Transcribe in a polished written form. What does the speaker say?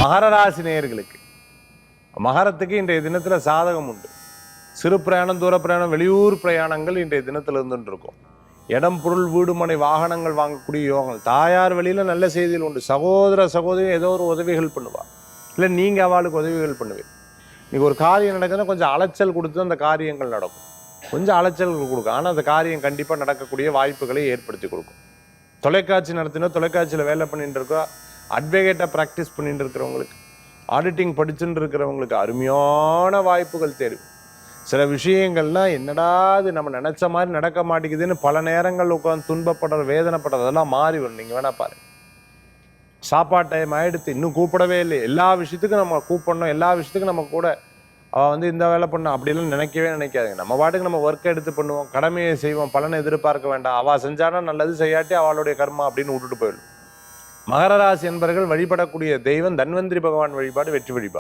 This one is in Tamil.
மகர ராசி நேயர்களுக்கு மகரத்துக்கு இன்றைய தினத்துல சாதகம் உண்டு. சிறு பிரயாணம், தூர பிரயாணம், வெளியூர் பிரயாணங்கள் இன்றைய தினத்துல இருந்துட்டு இருக்கும். இடம், பொருள், வீடு, மனை, வாகனங்கள் வாங்கக்கூடிய யோகங்கள். தாயார் வழியில நல்ல செய்திகள் உண்டு. சகோதர சகோதரி ஏதோ ஒரு உதவிகள் பண்ணுவா, இல்லை நீங்க அவளுக்கு உதவிகள் பண்ணுவீங்க. இன்னைக்கு ஒரு காரியம் நடக்குதுன்னா கொஞ்சம் அலைச்சல் கொடுத்து அந்த காரியங்கள் நடக்கும். கொஞ்சம் அலைச்சல் கொடுக்கும், ஆனால் அந்த காரியம் கண்டிப்பாக நடக்கக்கூடிய வாய்ப்புகளை ஏற்படுத்தி கொடுக்கும். தொலைக்காட்சி நடத்தினா, தொலைக்காட்சியில் வேலை பண்ணிட்டு இருக்கோம், அட்வொகேட்டாக ப்ராக்டிஸ் பண்ணிட்டு இருக்கிறவங்களுக்கு, ஆடிட்டிங் படிச்சுட்டு இருக்கிறவங்களுக்கு அருமையான வாய்ப்புகள் தேடும். சில விஷயங்கள்லாம் என்னடா இது நம்ம நினச்ச மாதிரி நடக்க மாட்டேங்குதுன்னு பல நேரங்கள் உட்காந்து துன்பப்படுற, வேதனைப்படுறதெல்லாம் மாறி வரும். நீங்கள் வேணா பாருங்க. சாப்பாடு டைம் ஆகிடுத்து, இன்னும் கூப்பிடவே இல்லை, எல்லா விஷயத்துக்கும் நம்ம கூப்பிடணும், எல்லா விஷயத்துக்கும் நம்ம கூட அவள் இந்த வேலை பண்ண அப்படிலாம் நினைக்கவே நினைக்காதுங்க. நம்ம பாட்டுக்கு நம்ம ஒர்க்கை எடுத்து பண்ணுவோம், கடமையை செய்வோம், பலனை எதிர்பார்க்க வேண்டாம். அவள் செஞ்சானா நல்லது, செய்யாட்டி அவளுடைய கர்மா அப்படின்னு விட்டுட்டு போயிடும். மகர ராசி என்பவர்கள் வழிபடக்கூடிய தெய்வம் தன்வந்திரி பகவான் வழிபாடு வெற்றி வழிபாடு.